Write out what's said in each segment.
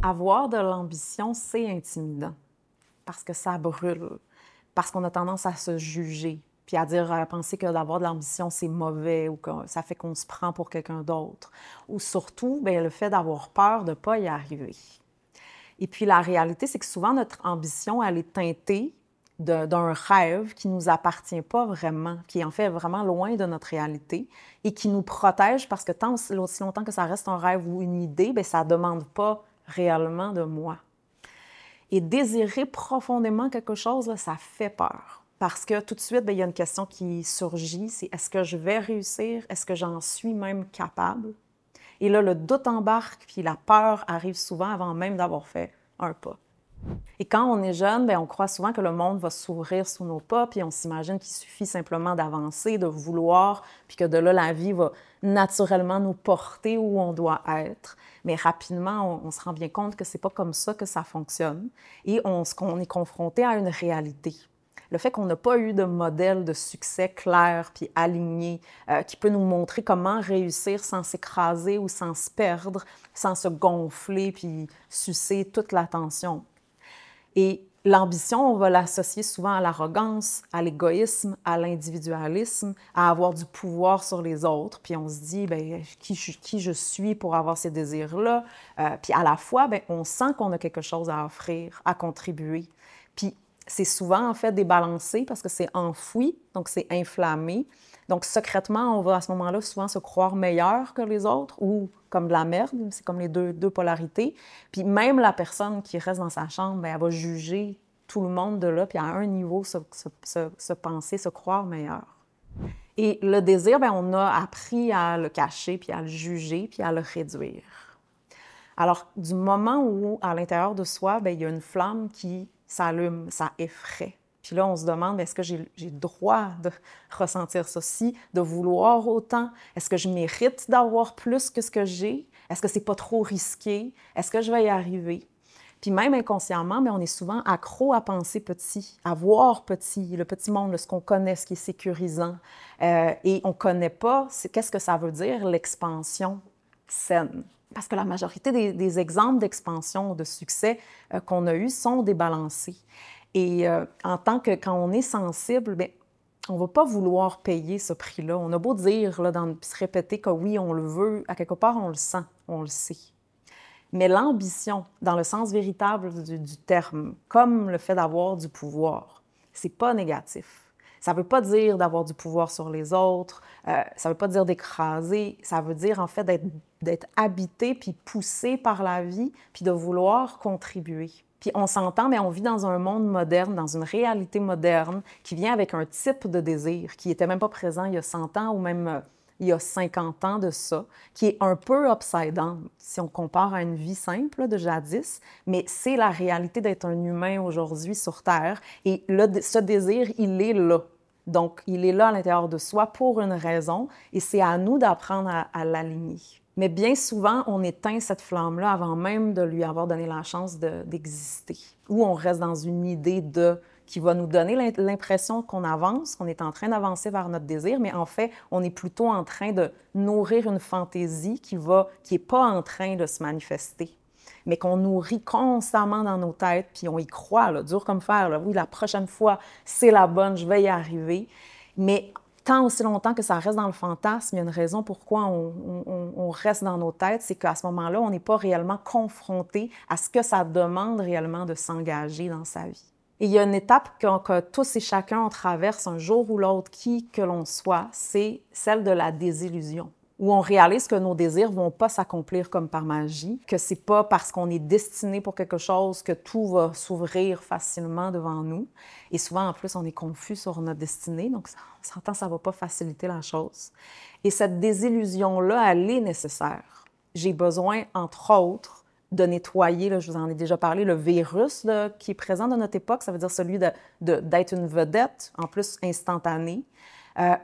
Avoir de l'ambition, c'est intimidant parce que ça brûle, parce qu'on a tendance à se juger, puis à dire, à penser que d'avoir de l'ambition, c'est mauvais ou que ça fait qu'on se prend pour quelqu'un d'autre. Ou surtout, bien, le fait d'avoir peur de ne pas y arriver. Et puis la réalité, c'est que souvent, notre ambition, elle est teintée d'un rêve qui ne nous appartient pas vraiment, qui est en fait vraiment loin de notre réalité et qui nous protège parce que tant aussi longtemps que ça reste un rêve ou une idée, bien, ça ne demande pas réellement de moi. Et désirer profondément quelque chose, là, ça fait peur. Parce que tout de suite, bien, il y a une question qui surgit, c'est est-ce que je vais réussir? Est-ce que j'en suis même capable? Et là, le doute embarque, puis la peur arrive souvent avant même d'avoir fait un pas. Et quand on est jeune, bien, on croit souvent que le monde va s'ouvrir sous nos pas, puis on s'imagine qu'il suffit simplement d'avancer, de vouloir, puis que de là, la vie va naturellement nous porter où on doit être. Mais rapidement, on se rend bien compte que c'est pas comme ça que ça fonctionne et on est confronté à une réalité. Le fait qu'on n'a pas eu de modèle de succès clair puis aligné qui peut nous montrer comment réussir sans s'écraser ou sans se perdre, sans se gonfler puis sucer toute l'attention. Et l'ambition, on va l'associer souvent à l'arrogance, à l'égoïsme, à l'individualisme, à avoir du pouvoir sur les autres. Puis on se dit, bien, qui je suis pour avoir ces désirs-là? Puis à la fois, bien, on sent qu'on a quelque chose à offrir, à contribuer. Puis c'est souvent, en fait, débalancé parce que c'est enfoui, donc c'est inflammé. Donc, secrètement, on va à ce moment-là souvent se croire meilleur que les autres ou comme de la merde, c'est comme les deux polarités. Puis même la personne qui reste dans sa chambre, bien, elle va juger tout le monde de là, puis à un niveau se penser, se croire meilleur. Et le désir, bien, on a appris à le cacher, puis à le juger, puis à le réduire. Alors, du moment où, à l'intérieur de soi, bien, il y a une flamme qui s'allume, ça effraie. Puis là, on se demande, est-ce que j'ai le droit de ressentir ceci, de vouloir autant? Est-ce que je mérite d'avoir plus que ce que j'ai? Est-ce que c'est pas trop risqué? Est-ce que je vais y arriver? Puis même inconsciemment, mais on est souvent accro à penser petit, à voir petit, le petit monde, ce qu'on connaît, ce qui est sécurisant. Et on ne connaît pas, qu'est-ce que ça veut dire, l'expansion saine. Parce que la majorité des exemples d'expansion, de succès qu'on a eus sont débalancés. Et en tant que, quand on est sensible, bien, on ne va pas vouloir payer ce prix-là. On a beau dire, là, puis se répéter que oui, on le veut, à quelque part, on le sent, on le sait. Mais l'ambition, dans le sens véritable du terme, comme le fait d'avoir du pouvoir, c'est pas négatif. Ça ne veut pas dire d'avoir du pouvoir sur les autres, ça ne veut pas dire d'écraser, ça veut dire en fait d'être habité puis poussé par la vie puis de vouloir contribuer. Puis on s'entend, mais on vit dans un monde moderne, dans une réalité moderne qui vient avec un type de désir qui n'était même pas présent il y a 100 ans ou même il y a 50 ans de ça, qui est un peu upside down si on compare à une vie simple de jadis, mais c'est la réalité d'être un humain aujourd'hui sur Terre. Et là, ce désir, il est là. Donc, il est là à l'intérieur de soi pour une raison et c'est à nous d'apprendre à l'aligner. Mais bien souvent, on éteint cette flamme-là avant même de lui avoir donné la chance d'exister. Ou on reste dans une idée qui va nous donner l'impression qu'on avance, qu'on est en train d'avancer vers notre désir, mais en fait, on est plutôt en train de nourrir une fantaisie qui n'est pas en train de se manifester, mais qu'on nourrit constamment dans nos têtes, puis on y croit, là, dur comme fer. Là. Oui, la prochaine fois, c'est la bonne, je vais y arriver. Mais tant aussi longtemps que ça reste dans le fantasme, il y a une raison pourquoi on reste dans nos têtes, c'est qu'à ce moment-là, on n'est pas réellement confronté à ce que ça demande réellement de s'engager dans sa vie. Et il y a une étape que tous et chacun on traverse un jour ou l'autre, qui que l'on soit, c'est celle de la désillusion, où on réalise que nos désirs ne vont pas s'accomplir comme par magie, que ce n'est pas parce qu'on est destiné pour quelque chose que tout va s'ouvrir facilement devant nous. Et souvent, en plus, on est confus sur notre destinée, donc on s'entend, ça ne va pas faciliter la chose. Et cette désillusion-là, elle est nécessaire. J'ai besoin, entre autres, de nettoyer, là, je vous en ai déjà parlé, le virus là, qui est présent dans notre époque, ça veut dire celui d'être une vedette, en plus instantanée.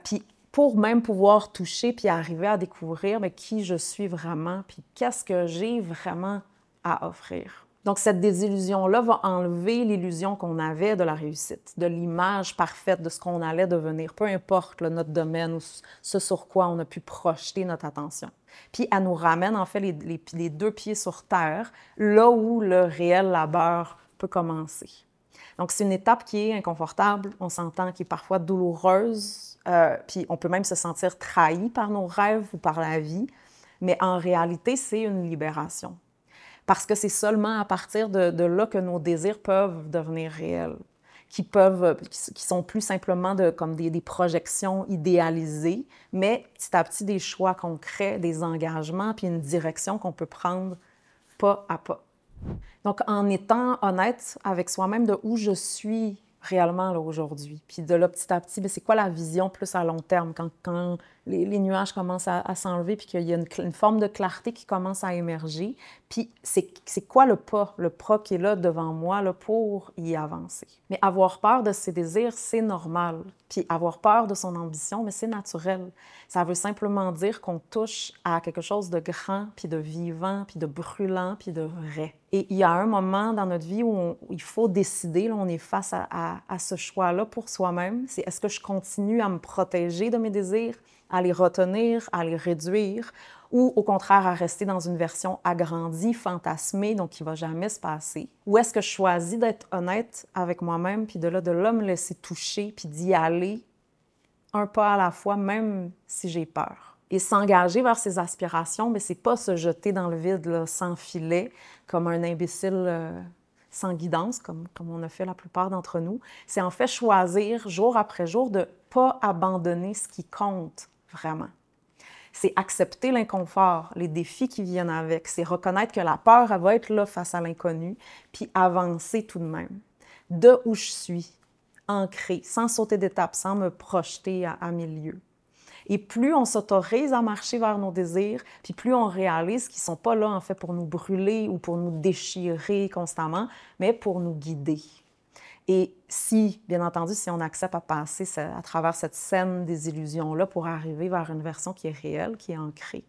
Puis pour même pouvoir toucher puis arriver à découvrir mais, qui je suis vraiment, puis qu'est-ce que j'ai vraiment à offrir. Donc, cette désillusion-là va enlever l'illusion qu'on avait de la réussite, de l'image parfaite de ce qu'on allait devenir, peu importe là, notre domaine ou ce sur quoi on a pu projeter notre attention. Puis elle nous ramène en fait les deux pieds sur terre, là où le réel labeur peut commencer. Donc c'est une étape qui est inconfortable, on s'entend, qui est parfois douloureuse, puis on peut même se sentir trahi par nos rêves ou par la vie, mais en réalité c'est une libération. Parce que c'est seulement à partir de là que nos désirs peuvent devenir réels, qui sont plus simplement comme des projections idéalisées, mais petit à petit des choix concrets, des engagements, puis une direction qu'on peut prendre pas à pas. Donc, en étant honnête avec soi-même de où je suis réellement là aujourd'hui, puis de là, petit à petit, c'est quoi la vision plus à long terme, quand les nuages commencent à s'enlever, puis qu'il y a une forme de clarté qui commence à émerger, puis c'est quoi le pas qui est là devant moi là, pour y avancer. Mais avoir peur de ses désirs, c'est normal. Puis avoir peur de son ambition, mais c'est naturel. Ça veut simplement dire qu'on touche à quelque chose de grand, puis de vivant, puis de brûlant, puis de vrai. Et il y a un moment dans notre vie où il faut décider, là, on est face à ce choix-là pour soi-même. C'est est-ce que je continue à me protéger de mes désirs, à les retenir, à les réduire, ou au contraire à rester dans une version agrandie, fantasmée, donc qui ne va jamais se passer? Ou est-ce que je choisis d'être honnête avec moi-même, puis de là me laisser toucher, puis d'y aller un pas à la fois, même si j'ai peur? Et s'engager vers ses aspirations, mais c'est pas se jeter dans le vide là, sans filet, comme un imbécile sans guidance, comme on a fait la plupart d'entre nous. C'est en fait choisir, jour après jour, de ne pas abandonner ce qui compte vraiment. C'est accepter l'inconfort, les défis qui viennent avec. C'est reconnaître que la peur, elle va être là face à l'inconnu, puis avancer tout de même. De où je suis, ancrée, sans sauter d'étape, sans me projeter à milieu. Et plus on s'autorise à marcher vers nos désirs, puis plus on réalise qu'ils ne sont pas là, en fait, pour nous brûler ou pour nous déchirer constamment, mais pour nous guider. Et si, bien entendu, si on accepte à passer à travers cette scène des illusions-là pour arriver vers une version qui est réelle, qui est ancrée.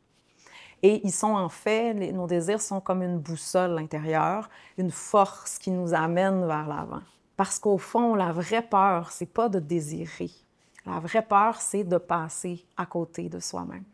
Et ils sont en fait, nos désirs sont comme une boussole intérieure, une force qui nous amène vers l'avant. Parce qu'au fond, la vraie peur, c'est pas de désirer. La vraie peur, c'est de passer à côté de soi-même.